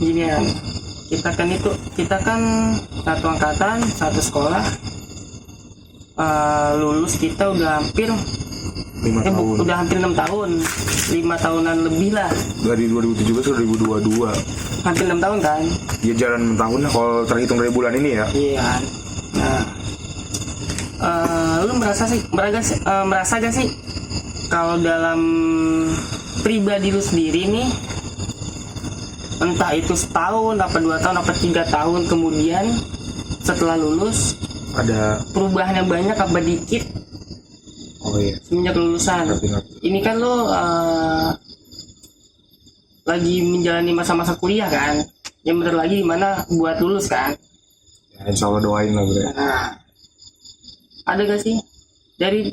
Gini ya, kita kan satu angkatan, satu sekolah. Lulus kita udah hampir 5 tahun. udah hampir 6 tahun, 5 tahunan lebih lah, Dari 2017 ke 2022. hampir 6 tahun kan. Ya jalan 6 tahun lah kalau terhitung dari bulan ini ya. Iya. Nah, lu merasa gak sih kalau dalam pribadi lu sendiri nih, entah itu setahun, apa 2 tahun, apa 3 tahun kemudian setelah lulus, Ada. perubahan yang banyak apa dikit Oh iya. semenjak lulusan? Ngerti. Ini kan lo lagi menjalani masa-masa kuliah kan, yang bentar lagi dimana buat lulus kan. Ya, insya Allah doain lah bro. Nah, ada gak sih dari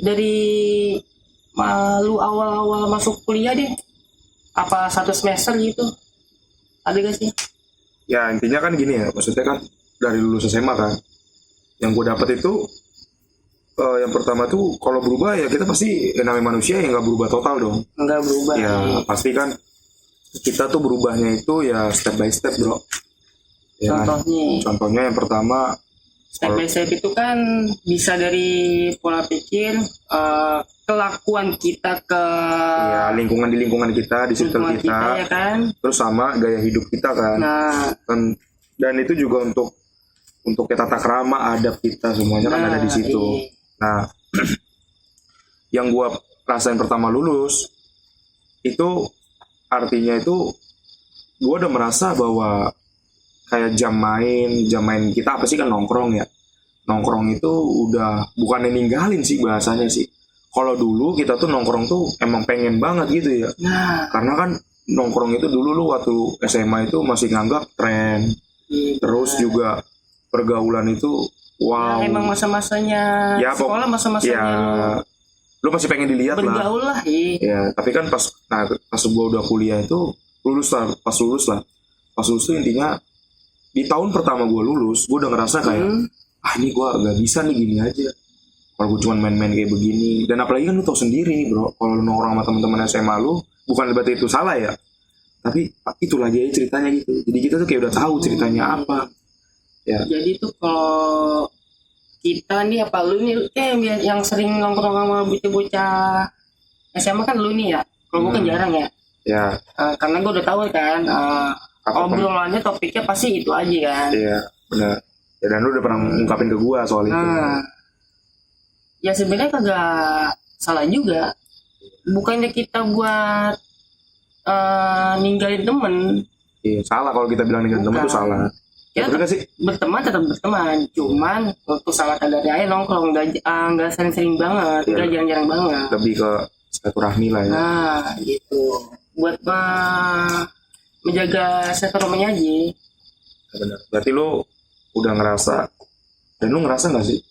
lu awal-awal masuk kuliah deh, apa 1 semester gitu, ada gak sih? Ya intinya kan gini ya, maksudnya kan dari lulus SMA kan, yang gue dapet itu yang pertama tuh kalau berubah ya kita pasti namanya manusia yang nggak berubah total dong. Enggak berubah Ya sih. pasti kan kita tuh berubahnya itu ya step by step bro. Ya kan? Contohnya yang pertama Step by step itu kan bisa dari pola pikir, kelakuan kita ke ya lingkungan di lingkungan kita, di circle lingkungan kita, ya kan. terus sama gaya hidup kita kan. Nah, Dan itu juga untuk tata krama, adab kita semuanya kan ada di situ. iya. Nah, yang gua rasain pertama lulus itu artinya itu gua udah merasa bahwa kayak jam main kita apa sih kan nongkrong ya. Nongkrong itu udah bukannya ninggalin sih bahasanya sih. Kalau dulu kita tuh nongkrong tuh emang pengen banget gitu ya. Nah, Karena kan nongkrong itu dulu lu waktu SMA itu masih nganggap tren. iya. Terus juga pergaulan itu wow. Ya, emang masa-masanya Ya, sekolah, masa-masanya Ya, lu masih pengen dilihat lah. bergaul lah. Iya. Ya, tapi kan pas gue udah kuliah itu pas lulus tuh intinya di tahun pertama gue lulus, gue udah ngerasa kayak ini gue gak bisa nih gini aja. Kalau gue cuma main-main kayak begini, dan apalagi kan lu tau sendiri bro, kalau lu nongkrong sama teman-teman SMA lu, bukan berarti itu salah ya, tapi itu lagi aja ceritanya gitu. Jadi kita tuh kayak udah tahu ceritanya apa. Ya. Jadi tuh kalau kita nih, apa lu nih yang sering nongkrong sama bocah-bocah SMA kan lu nih ya. Kalau gue kan jarang ya. Ya. Karena gue udah tahu kan obrolannya topiknya pasti itu aja kan. Iya, benar. Ya dan lu udah pernah ngungkapin ke gua soal itu. Ya sebenarnya kagak salah juga. Bukannya kita buat ninggalin temen. Iya, salah kalau kita bilang ninggalin temen itu salah. Ya, bener gak sih? Berteman tetap berteman, cuman untuk salah kadari aja nongkrong, nggak sering-sering banget, nggak jarang-jarang banget. Lebih ke silaturahmi lah ya. Nah, gitu. Buat menjaga silaturahminya aja. Ya, benar. Berarti lu udah ngerasa, dan lu ngerasa nggak sih?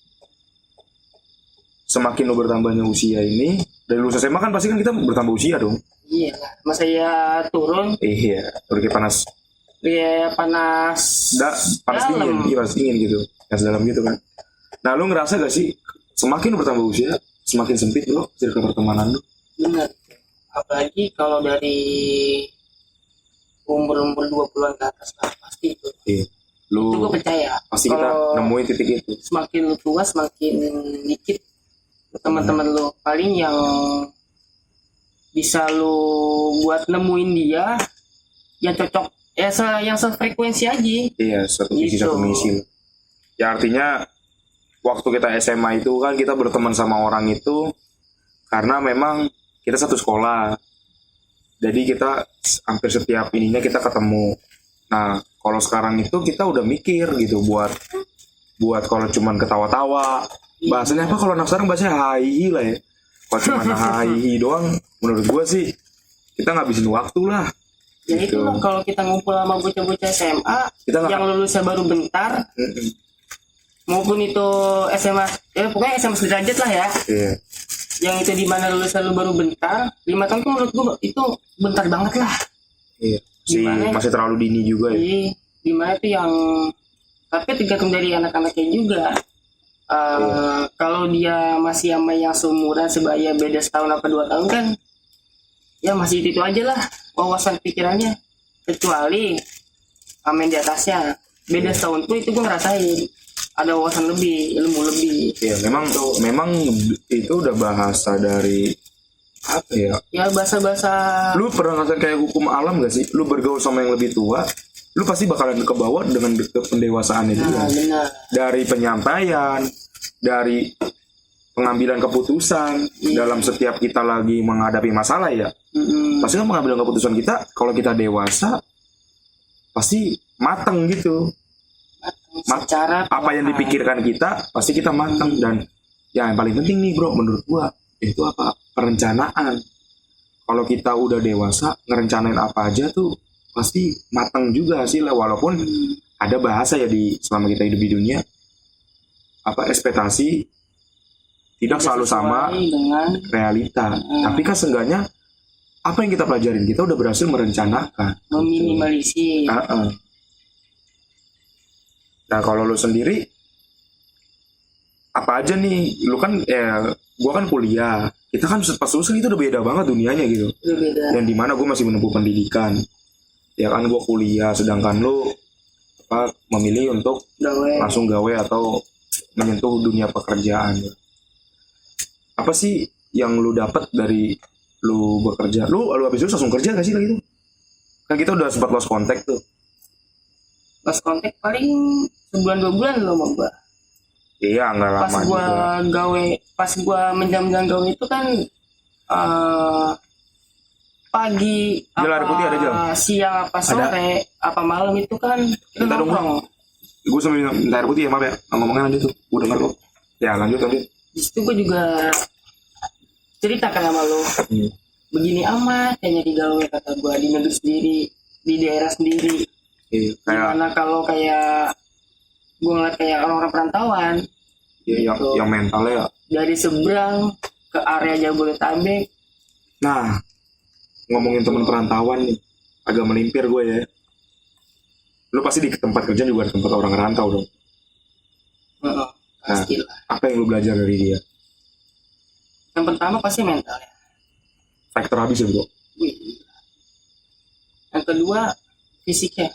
Semakin lu bertambahnya usia ini, dari lulus SMA kan pasti kan kita bertambah usia dong. Iya lah, masa ya turun. Iya, udah kayak panas. Iya, panas Dingin, iya panas dingin gitu, panas dalam gitu kan. Nah, lu ngerasa gak sih semakin lu bertambah usia, semakin sempit lo circle pertemanan lu? Bener. Apalagi kalau dari umur 20-an ke atas lah, pasti itu. Iya. Lu Itu gue percaya. pasti kita nemuin titik itu. Semakin lu tua, semakin dikit teman-teman lu. Paling yang bisa lu buat nemuin dia yang cocok, ya yang sefrekuensi aja. Iya, satu visi Gitu. satu misi. Ya artinya waktu kita SMA itu kan kita berteman sama orang itu karena memang kita satu sekolah. Jadi kita hampir setiap ininya kita ketemu. Nah, kalau sekarang itu kita udah mikir gitu buat kalau cuman ketawa-tawa. Bahasanya apa kalau anak sekarang bahasanya hai lah ya. Kalau cuma hai doang menurut gua sih kita ngabisin waktu lah. Ya Gitu. itu lah, kalau kita ngumpul sama bocah-bocah SMA yang lulusnya baru bentar, maupun itu SMA, ya pokoknya SMA sederajat lah ya. Iya. Yang itu di mana lulusnya lu baru bentar, 5 tahun tuh menurut gua itu bentar banget lah. Iya. Masih terlalu dini juga ya. Jadi dimana tuh yang, tapi tergantung dari anak-anaknya juga. Kalau dia masih sama yang seumuran sebaya beda setahun apa 2 tahun kan, ya masih itu aja lah wawasan pikirannya. Kecuali sama yang di atasnya. Beda setahun tuh itu gue ngerasain ada wawasan lebih, ilmu lebih. Ya memang itu udah bahasa dari apa ya? Ya bahasa-bahasa. Lu pernah ngerasain kayak hukum alam gak sih? Lu bergaul sama yang lebih tua, lu pasti bakalan ke bawah dengan pendewasaannya dia. Nah, benar. Dari penyampaian, dari pengambilan keputusan dalam setiap kita lagi menghadapi masalah ya. Pasti kan pengambilan keputusan kita kalau kita dewasa pasti mateng gitu. Secara apa yang dipikirkan kita pasti kita mateng. Dan yang paling penting nih bro menurut gua itu apa? Perencanaan. Kalau kita udah dewasa ngerencanain apa aja tuh pasti mateng juga hasilnya. Walaupun ada bahasa ya di selama kita hidup di dunia apa ekspektasi tidak selalu sama dengan realita. Tapi kan seenggaknya apa yang kita pelajarin kita udah berhasil merencanakan, meminimalisir. Nah kalau lu sendiri apa aja nih? Lu kan gua kan kuliah. Kita kan pas lulus itu udah beda banget dunianya gitu. Udah beda. Dan di mana gua masih menempuh pendidikan. Ya kan gua kuliah sedangkan lu memilih untuk langsung gawe atau menyentuh dunia pekerjaan. Apa sih yang lu dapat dari lu bekerja? Lu habis itu langsung kerja gak sih lagi tuh? Kan kita udah sempat lost contact tuh. Lost contact paling sebulan 2 bulan loh sama gua. Iya nggak lama pas gua juga. Gawe, pas gua menjam-jam gawe itu kan pagi Jalan apa putih ada jam? siang apa sore apa malam itu kan kita Bentar dong, nongkrong. Gue sambil minta air putih ya, maaf ya. Ngomongnya lanjut tuh, gue denger kok. Ya lanjut. Di situ gue juga ceritakan sama lo. Begini amat kayaknya di gawe kata gue di negeri sendiri, di daerah sendiri. Kayak Gimana kalau kayak gue ngeliat kayak orang-orang perantauan ya, gitu. yang mentalnya ya. Dari seberang ke area Jabodetabek. Nah, ngomongin teman perantauan nih, agak melimpir gue ya. Lu pasti di tempat kerja juga ada tempat orang rantau dong. Pastilah. Apa yang lu belajar dari dia? Yang pertama pasti mental ya. Faktor habis ya bro. Wih. Yang kedua fisiknya.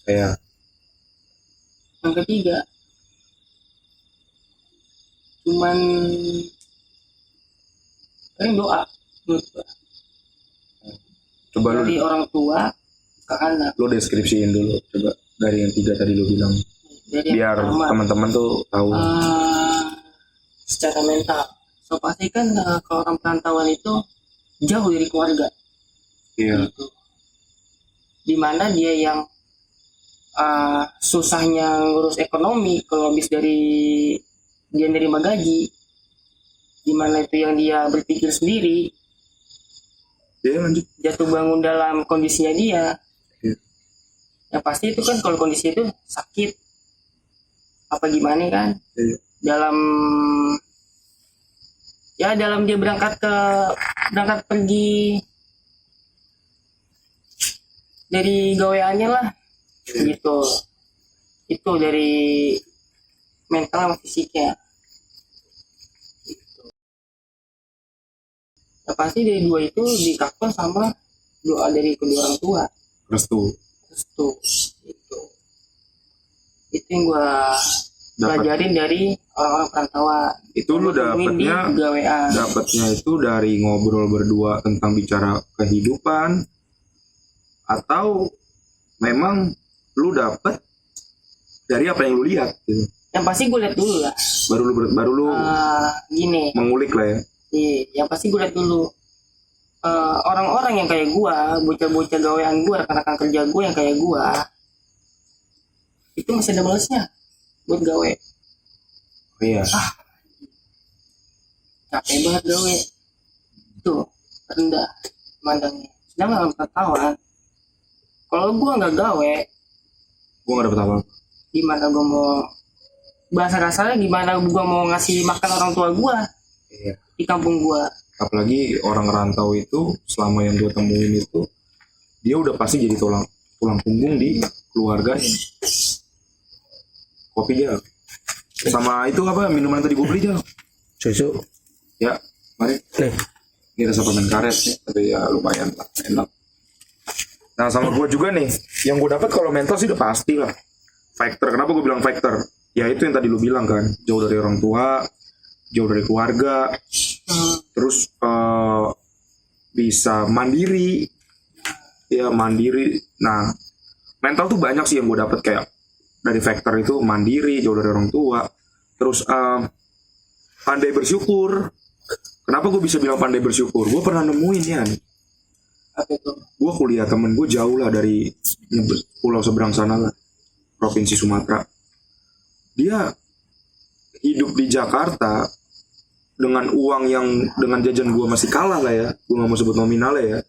Kayak Yang ketiga cuman paling doa menurut gua. coba Dari orang tua ke anak. lu deskripsiin dulu coba dari yang 3 tadi lu bilang. Dari Biar yang pertama, teman-teman tuh tahu. secara mental. So pasti kan kalau orang perantauan itu jauh dari keluarga. Iya. Gitu. Dimana dia yang susahnya ngurus ekonomi kalau habis dari dia nerima gaji, dimana itu yang dia berpikir sendiri, Ya lanjut. jatuh bangun dalam kondisinya dia. Iya. Ya pasti itu kan kalau kondisi itu sakit apa gimana kan. Iya. Dalam dia berangkat pergi dari gaweannya lah gitu. Itu dari mental sama fisiknya gitu. Ya pasti dari dua itu dikakal sama doa dari kedua orang tua. Restu. Itu yang gua pelajarin dari orang-orang perantauan. Itu lu dapatnya itu dari ngobrol berdua tentang bicara kehidupan, atau memang lu dapat dari apa yang lu lihat gitu? Yang pasti gue lihat dulu lah. Baru lu gini. mengulik lah ya. Iya, yang pasti gue lihat dulu orang-orang yang kayak gue, bocah-bocah gawean gue, rekan-rekan kerja gue yang kayak gue, itu masih ada balesnya buat gawe. Iya. Capek banget gawe. Tuh rendah mandangnya. Sedangkan orang perantauan, kalau gue nggak gawe, Gue gak dapet apa. gimana gue mau bahasa kasarnya gimana gue mau ngasih makan orang tua gue Iya. di kampung gue. Apalagi orang rantau itu selama yang gue temuin itu dia udah pasti jadi tulang punggung di keluarganya. Kopi aja. Sama itu apa minuman tadi gue beli aja. Susu. Ya, mari. Nih. Ini rasa permen karet nih, tapi ya lumayan lah, enak. Nah sama gue juga nih, yang gue dapat kalau mental sih udah pasti lah. Factor, kenapa gue bilang factor? Ya itu yang tadi lu bilang kan, jauh dari orang tua, jauh dari keluarga, terus bisa mandiri, ya mandiri. Nah mental tuh banyak sih yang gue dapat, kayak dari factor itu mandiri, jauh dari orang tua, terus pandai bersyukur. Kenapa gue bisa bilang pandai bersyukur? Gue pernah nemuin ya, Apa itu? gue kuliah temen gue jauh lah dari pulau seberang sana lah, provinsi Sumatera. Dia hidup di Jakarta dengan uang yang dengan jajan gue masih kalah lah ya, gue nggak mau sebut nominalnya ya,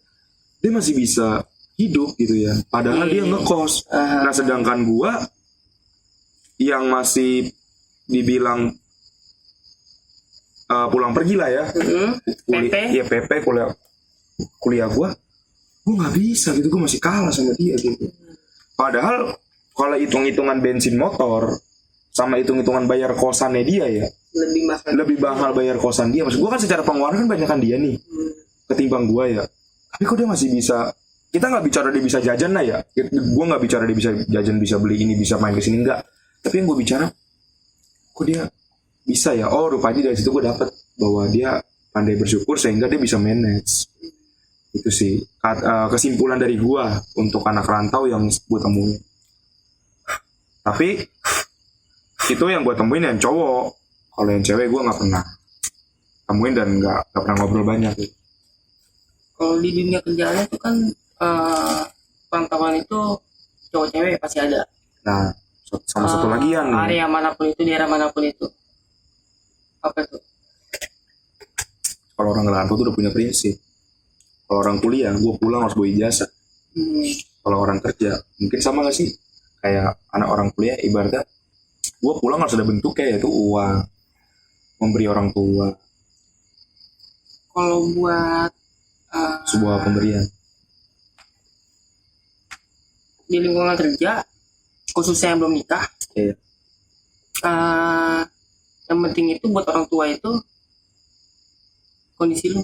dia masih bisa hidup gitu ya, padahal dia ngekos. Nah sedangkan gue yang masih dibilang pulang pergi lah ya, PP? ya PP, kuliah gue nggak bisa gitu, gue masih kalah sama dia gitu. Padahal kalau hitung-hitungan bensin motor sama hitung-hitungan bayar kosannya dia ya, lebih mahal bayar kosan dia. Maksud gue kan secara pengeluaran kan banyakan dia nih ketimbang gue ya. Tapi kok dia masih bisa, kita nggak bicara dia bisa jajan lah ya, gue nggak bicara dia bisa jajan, bisa beli ini, bisa main kesini, enggak. Tapi yang gue bicara, kok dia bisa ya. Oh rupanya dari situ gue dapet bahwa dia pandai bersyukur sehingga dia bisa manage. Itu sih kesimpulan dari gue untuk anak rantau yang gue temuin. Tapi itu yang gue temuin yang cowok. Kalau yang cewek gue nggak pernah temuin dan nggak pernah ngobrol banyak gitu. Kalau di dunia kerjaan itu kan perantauan itu cowok cewek pasti ada. Nah sama satu lagi yang area manapun itu, daerah manapun itu. Apa itu? Kalau orang ngerantau tuh udah punya prinsip. Kalau orang kuliah, gue pulang harus bawa ijazah. Kalau orang kerja, mungkin sama gak sih? Kayak anak orang kuliah, ibaratnya gue pulang harus ada bentuknya, yaitu uang, memberi orang tua. Kalau buat Sebuah pemberian. di lingkungan kerja, khususnya yang belum nikah, Iya. yang penting itu buat orang tua itu kondisi lu.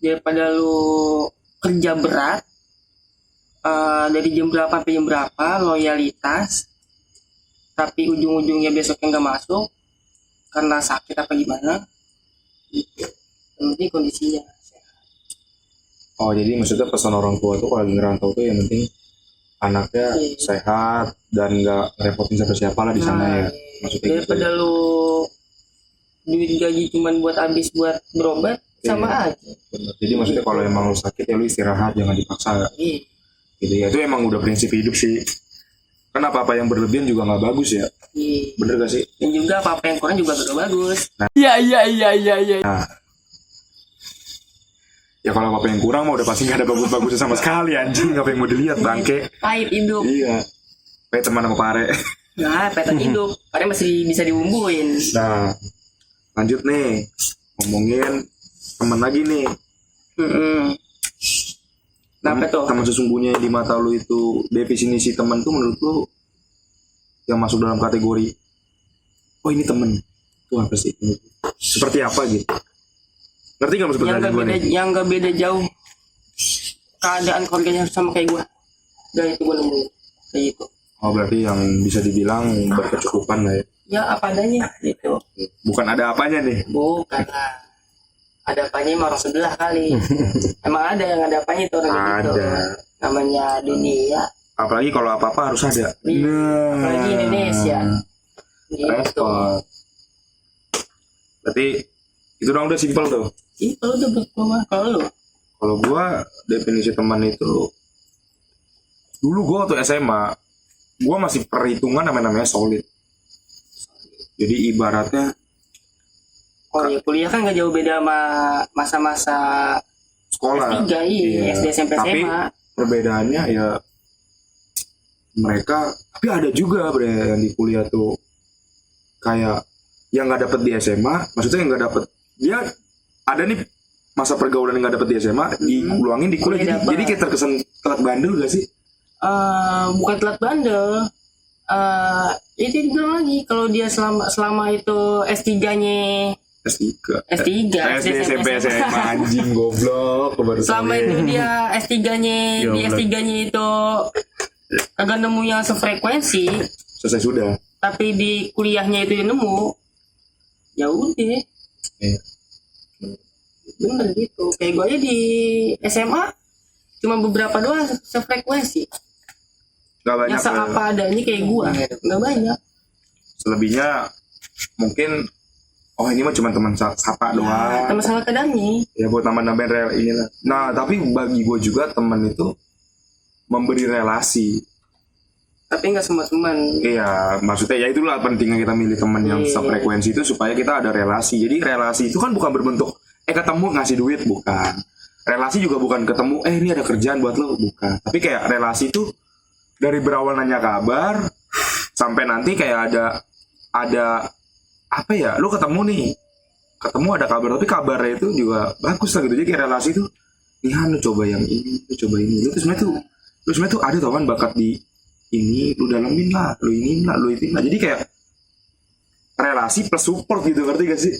Daripada lu kerja berat dari jam berapa sampai jam berapa, loyalitas, tapi ujung-ujungnya besoknya nggak masuk karena sakit apa gimana, gitu. Yang penting kondisinya sehat. Oh jadi maksudnya pesan orang tua tuh kalau lagi ngerantau tuh yang penting anaknya sehat dan nggak ngerepotin siapa-siapa lah di sana ya. Maksudnya Daripada gitu. lu duit gaji cuman buat habis buat berobat, sama aja. Bener. Jadi maksudnya kalau emang lu sakit ya lu istirahat, jangan dipaksa. Iya. Gitu ya, itu emang udah prinsip hidup sih. Kan apa-apa yang berlebihan juga nggak bagus ya. Iya. Bener gak sih? Dan juga apa-apa yang kurang juga gak bagus. Nah, ya kalau apa yang kurang mah udah pasti nggak ada bagus-bagusnya sama sekali anjing. Apa yang mau dilihat bangke? Pahit hidup. Iya. Kayak teman sama pare. Nah, pahit hidup. Padahal masih bisa diumbuin. Nah, lanjut nih ngomongin teman lagi nih. Kenapa tuh? Teman sesungguhnya yang di mata lu itu, definisi teman tuh menurut lu yang masuk dalam kategori oh ini temen itu apa sih? Seperti apa gitu? Ngerti gak maksud pertanyaan gue nih? Yang gak beda jauh keadaan keluarganya sama kayak gue. Dan itu gue nemuin kayak gitu. Oh berarti yang bisa dibilang berkecukupan lah ya? Ya apa adanya gitu. Bukan ada apanya nih? Bukan lah. Ada apanya emang orang sebelah kali. Emang ada yang ada apanya itu orang gitu. Ada. Namanya dunia. Apalagi kalau apa-apa harus ada. Apalagi Indonesia. Gitu. Repot. Berarti itu dong udah simpel tuh. Itu udah berkembang. Kalau lu? Kalau gua definisi teman itu, dulu gua waktu SMA, gua masih perhitungan namanya solid. Jadi ibaratnya Oh ya kuliah kan gak jauh beda sama masa-masa sekolah. S3, iya. SD, SMP, Tapi SMA. perbedaannya ya mereka, tapi ada juga bre yang di kuliah tuh kayak yang nggak dapet di SMA, maksudnya yang nggak dapet, dia ada nih masa pergaulan yang nggak dapet di SMA diuluangin di kuliah, jadi kayak terkesan telat bandel gak sih? Bukan telat bandel. Itu dibilang lagi kalau dia selama itu S3-nya S3. S3, SD, SMP, SMA, anjing goblok. Baru Selama tahu ya. itu dia S3-nya Iya, di bener. S3-nya itu kagak nemu yang sefrekuensi, Selesai sudah. tapi di kuliahnya itu yang nemu, ya udah. Iya. Bener gitu. Kayak gue aja di SMA cuma beberapa doang sefrekuensi. Gak banyak. Yang seapa adanya kayak gue, nggak banyak. Selebihnya mungkin ini mah cuma teman sapa doang. Sama salah kadangnya. Ya buat nambah-nambahin rel inilah. Nah, tapi bagi gue juga teman itu memberi relasi. Tapi nggak semua teman. Iya, maksudnya ya itulah pentingnya kita milih teman yang Iya. sefrekuensi itu supaya kita ada relasi. Jadi relasi itu kan bukan berbentuk ketemu ngasih duit, bukan. Relasi juga bukan ketemu ini ada kerjaan buat lo, bukan. Tapi kayak relasi itu dari berawal nanya kabar sampai nanti kayak ada apa ya, lo ketemu nih, ketemu ada kabar tapi kabarnya itu juga bagus lah gitu. Jadi kayak relasi itu nih lu coba yang ini, lu coba ini, lu sebenarnya tuh ada tau kan bakat di ini, lu dalamin lah, lu ini lah, lu itu lah. Jadi kayak relasi plus support gitu, ngerti gak sih?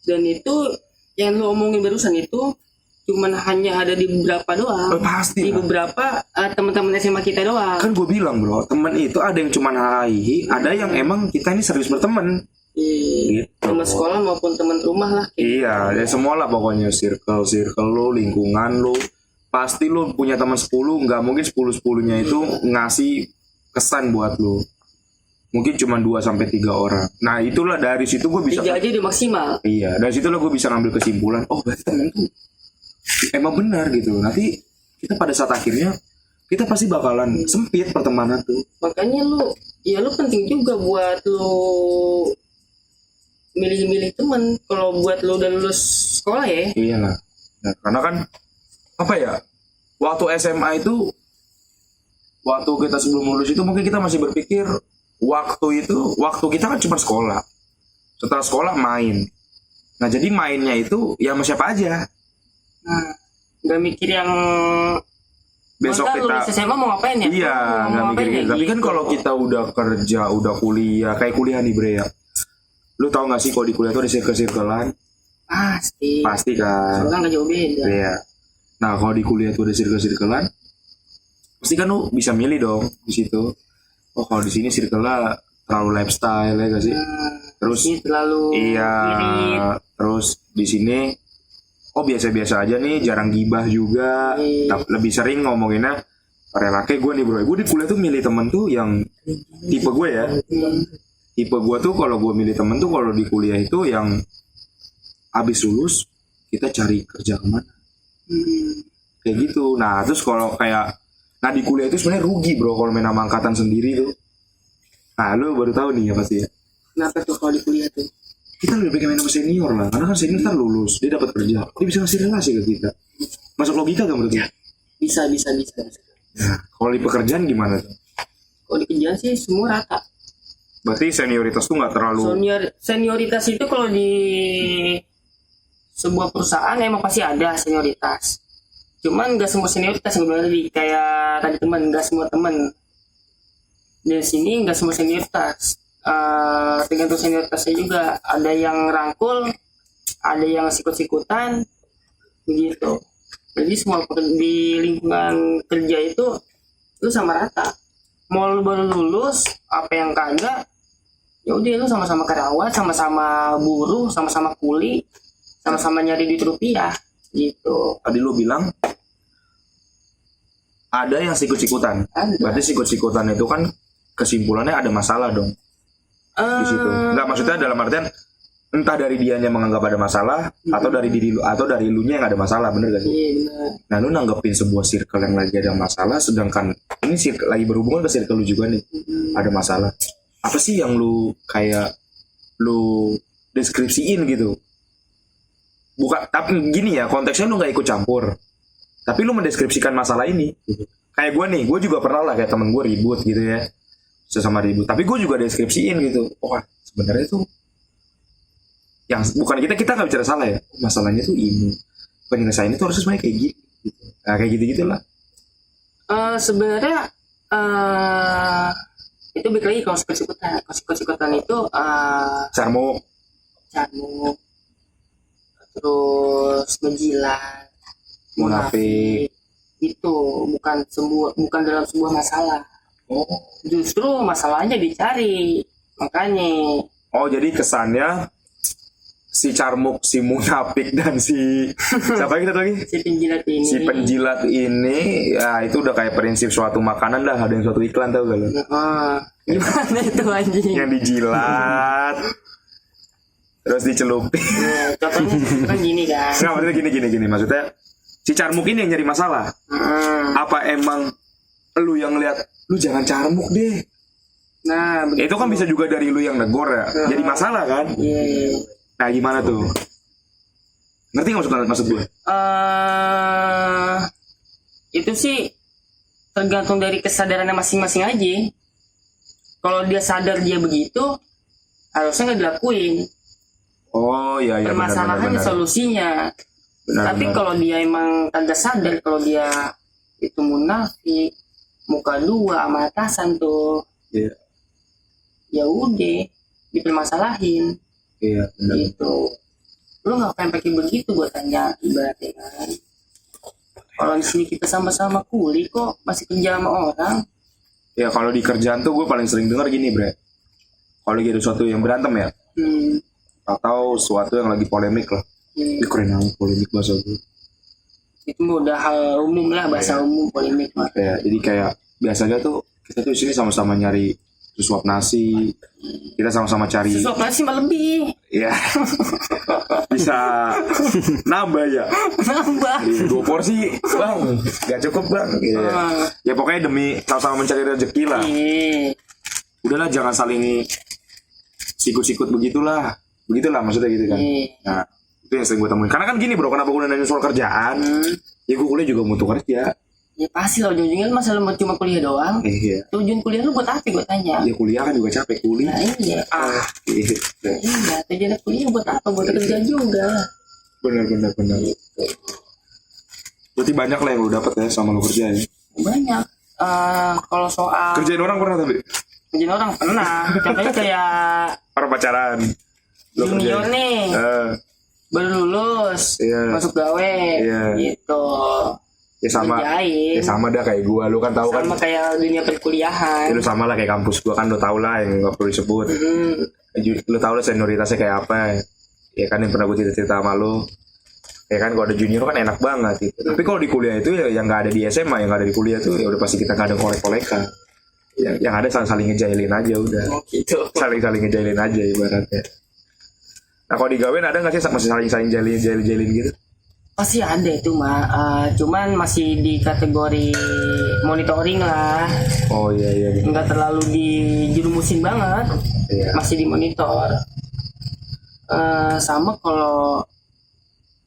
Dan itu yang lo omongin barusan itu cuman hanya ada di beberapa doang. Pasti Di lah. beberapa teman-teman SMA kita doang. Kan gue bilang bro, teman itu ada yang cuman hai, ada yang emang kita ini serius berteman. Iya. Gitu. Teman sekolah maupun teman rumah lah. Iya, ya semua lah pokoknya circle lo, lingkungan lo. Pasti lo punya teman 10, nggak mungkin 10-10-nya itu ngasih kesan buat lo. Mungkin cuma 2-3 orang. Nah itulah dari situ gue bisa. 3 aja udah maksimal. Iya, dari situ lo gue bisa ngambil kesimpulan. Oh berarti temen tuh emang benar gitu. Nanti kita pada saat akhirnya kita pasti bakalan sempit pertemanan tuh. Makanya lu penting juga buat lu milih-milih teman. Kalau buat lu udah lulus sekolah ya. Iyalah. Nah, karena kan apa ya? Waktu SMA itu, waktu kita sebelum lulus itu mungkin kita masih berpikir waktu kita kan cuma sekolah. Setelah sekolah main. Nah jadi mainnya itu ya sama siapa aja. Nah, nggak mikir yang Besok ntar kita lulus SMA mau ngapain ya? iya Mau nggak mikir ngapain gitu. ya? Tapi kan Gitu. kalau kita udah kerja, udah kuliah, kayak kuliah nih Bre ya. Lu tau gak sih kalau di kuliah tuh ada circle-circlean? Pasti. Pasti kan. Soalnya nggak jauh beda. Iya. Nah kalau di kuliah tuh ada circle-circlean, pasti kan lu bisa milih dong di situ. Oh kalau di sini circle-nya terlalu lifestyle ya gak sih? Terus Ini terlalu iya, mirip. terus di sini biasa-biasa aja nih, jarang gibah juga. Iya. Lebih sering ngomonginnya relake gue nih bro. Gue di kuliah tuh milih temen tuh yang tipe gue ya. Tipe gue tuh kalau gue milih temen tuh kalau di kuliah itu yang abis lulus kita cari kerja kemana. Kayak gitu. Nah terus kalau kayak di kuliah itu sebenarnya rugi bro kalau main sama angkatan sendiri tuh. Nah lu baru tahu nih ya pasti ya. Kenapa tuh kalau di kuliah tuh? Kita lebih pengen main sama senior lah, karena kan senior ntar lulus, dia dapat kerja, dia bisa ngasih relasi ke kita. Masuk logika gak menurut lu? Bisa. Nah, kalau di pekerjaan gimana tuh? Kalau di kerjaan sih semua rata. Berarti senioritas tuh nggak terlalu. Senioritas itu kalau di sebuah perusahaan emang pasti ada senioritas. Cuman nggak semua senioritas sebenarnya kayak tadi teman, nggak semua teman. Di sini nggak semua senioritas. Tergantung senioritasnya juga. Ada yang rangkul, ada yang sikut-sikutan, begitu. Jadi semua di lingkungan kerja itu lu sama rata. Mau lu baru lulus, apa yang kagak, ya udah lu sama-sama karyawan, sama-sama buruh, sama-sama kuli, sama-sama nyari duit rupiah, gitu. Tadi lu bilang ada yang sikut-sikutan. Ada. Berarti sikut-sikutan itu kan kesimpulannya ada masalah dong di situ. Nggak, maksudnya dalam artian entah dari dianya menganggap ada masalah atau dari diri lu atau dari lunya yang ada masalah, bener gak sih? Iya benar. Nah lu nanggepin sebuah circle yang lagi ada masalah, sedangkan ini circle lagi berhubungan ke circle lu juga nih ada masalah. Apa sih yang lu kayak lu deskripsiin gitu? Bukan, tapi gini ya, konteksnya lu nggak ikut campur, tapi lu mendeskripsikan masalah ini. Kayak gue nih, gue juga pernah lah kayak temen gue ribut gitu ya, sesama ribut. Tapi gue juga deskripsiin gitu. Oh sebenarnya tuh yang bukan kita nggak bicara salah ya. Masalahnya tuh ini, penyelesaiannya tuh harusnya sebenarnya kayak gitu. Nah kayak gitu gitulah. Sebenarnya itu balik lagi kalau sikut-sikutan. Kalau sikut-sikutan itu Sarmo. jamu. terus ngejilat, Munafik. itu bukan dalam sebuah masalah. Oh. Justru masalahnya dicari, makanya. Oh, jadi kesannya si Carmuk, si Munafik, dan si siapa kita lagi? Si penjilat ini, ya itu udah kayak prinsip suatu makanan dah, ada yang suatu iklan tau gak lo? Gimana itu anjing? Yang dijilat, terus dicelupin. Nah, contohnya kan gini kan. Nggak, maksudnya gini. Maksudnya si Carmuk ini yang nyari masalah. Apa emang lu yang lihat, lu jangan Carmuk deh? Nah, begitu. Itu kan bisa juga dari lu yang negor ya. Jadi masalah kan? Iya. Nah, gimana tuh? Ngerti nggak maksud gue? Itu sih tergantung dari kesadarannya masing-masing aja. Kalau dia sadar dia begitu, harusnya nggak dilakuin. Oh iya Permasalahannya benar. solusinya. Tapi kalau dia emang kagak sadar kalau dia itu munafik, muka dua sama atasan tuh, Iya. ya udah dipermasalahin. Iya benar. Gitu. Lu ngapain pakai begitu, gue tanya ibaratnya kan. Kalau di sini kita sama-sama kuli kok, masih kerja sama orang. Ya kalau di kerjaan tuh gue paling sering dengar gini, Bre. Kalau lagi ada sesuatu yang berantem ya, atau sesuatu yang lagi polemik lah. Ini keren banget polemik bahasa gue. Itu udah hal umum lah, bahasa umum polemik mah. Ya, jadi kayak biasanya tuh kita tuh di sini sama-sama nyari suap nasi, kita sama-sama cari. Suap nasi mah lebih. Ya, bisa nambah ya. Nambah. 2 porsi, bang, gak cukup bang. Ya pokoknya demi sama-sama mencari rezeki lah. Udahlah jangan saling sikut-sikut begitulah maksudnya gitu kan. Nah itu yang sering gue temuin. Karena kan gini bro, kenapa gue nanya soal kerjaan? Ya gue kuliah juga butuh kerja. Ya pasti lah, ujung-ujungnya lu masalah cuma kuliah doang. Iya. Tujuan kuliah lu buat apa gue tanya? Ya kuliah kan juga capek kuliah. Nah iya. Iya. Iya, tujuan kuliah buat apa? Buat kerja juga. Benar. Berarti banyak lah yang lu dapat ya sama lu kerja ya. Banyak. Kalau soal Kerjain orang pernah tapi? kerjain orang pernah. Contohnya kayak Orang pacaran. Lu junior kerjain. nih, baru lulus, Iya. masuk gawe, Iya. gitu. Ya sama. Kerjain. Ya sama dah kayak gua. Lu kan tahu kan. Sama kayak dunia perkuliahan. Ya, lu sama lah kayak kampus gua kan, lu tau lah yang gak perlu disebut. Lu tau lah senioritasnya kayak apa ya kan, yang pernah gue cerita sama lu ya kan. Kalau ada junior kan enak banget gitu. Tapi kalau di kuliah itu ya yang gak ada di SMA, yang gak ada di kuliah tuh ya udah pasti kita gak ada kolek-kolekan. Yang ada saling ngejailin aja udah. Gitu. Saling ngejailin aja ibaratnya. Nah kalau di gawean ada gak sih masih saling jailin gitu? Pasti ada itu mah, cuman masih di kategori monitoring lah, Oh iya. nggak terlalu dijerumusin banget, Iya. masih dimonitor. Sama kalau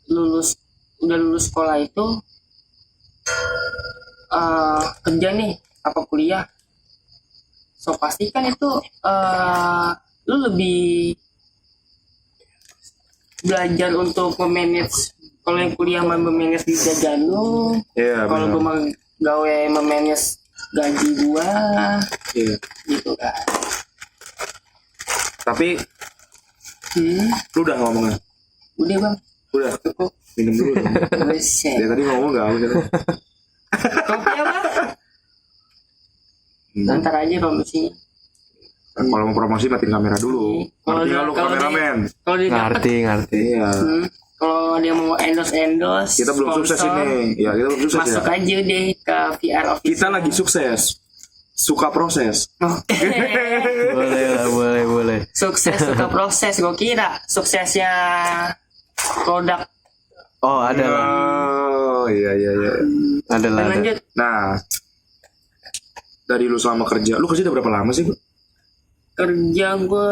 udah lulus sekolah itu, kerja nih apa kuliah, so pastikan itu lu lebih belajar untuk memanage. Kalau yang kuliah mah memanage jajan lu, Iya. kalau gue mah gawe memanage gaji gua, Iya. gitu kan. Tapi lu udah ngomongnya? Udah bang, Udah. cukup. Minum dulu dong. Buset. Dia tadi ngomong gak? Kopi apa? Ntar aja promosinya. Kalau mau promosi matiin kamera dulu. Ngerti nggak lu kameramen? Kalau di Ngerti. Iya. kalau dia mau endorse, Kita belum sukses ini. Ya kita belum sukses masuk ya. aja deh ke VR office. Kita lagi sukses. Suka proses. Oke. Boleh. Sukses suka proses, gue kira suksesnya produk. Oh, ada lah. Oh iya. Ada lah. ada. Lanjut. Nah, dari lu selama kerja, lu kerja udah berapa lama sih, Bu? Kerja gue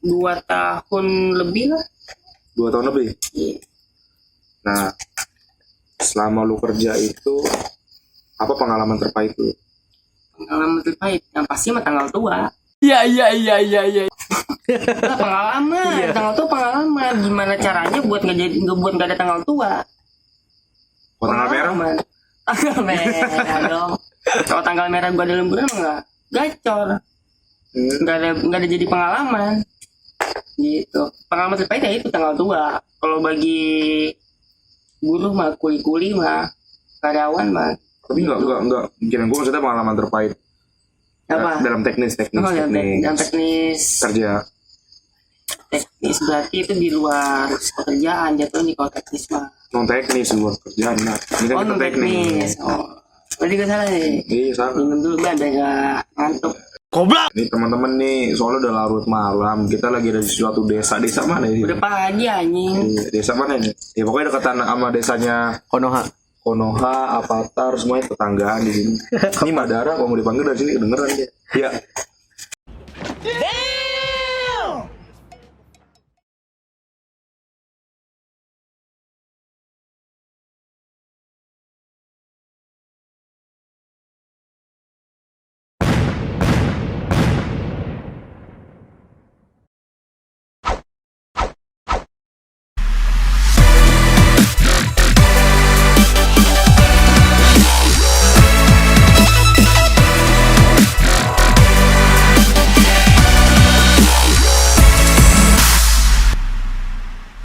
2 tahun lebih lah. 2 tahun lebih. Iya. Nah, selama lu kerja itu apa pengalaman terpahit lu? Pengalaman terbaik yang pasti mah tanggal tua. Iya. Nah, pengalaman, tanggal tua pengalaman. Gimana caranya buat nggak ada tanggal tua? Oh, tanggal merah? Pengalaman. Tanggal merah dong. Kalau tanggal merah gua ada lemburan enggak gacor. Nggak ada jadi pengalaman. Gitu. Pengalaman terpahit ya itu tanggal tua. Kalau bagi buruh mah kuli-kuli mah karyawan mah Tapi enggak pikiran gue maksudnya pengalaman terpahit apa? dalam teknis Oh, dalam teknis teknis berarti itu di luar pekerjaan jatuhnya kalau teknis mah. non teknis buat kerjaan. Nah, ini kan Oh, kita non teknis. Oh, berarti gue salah nih. Iya salah. Minum dulu gue ada nggak ngantuk. Ini teman-teman nih soalnya udah larut malam. Kita lagi ada di suatu desa mana ini? Udah pagi anjing. Iya, desa mana ini? Ya pokoknya dekatan sama desanya Konoha, Avatar, semuanya tetanggaan di sini. Ini Madara, kalau mau dipanggil dari sini kedengeran dia. Iya.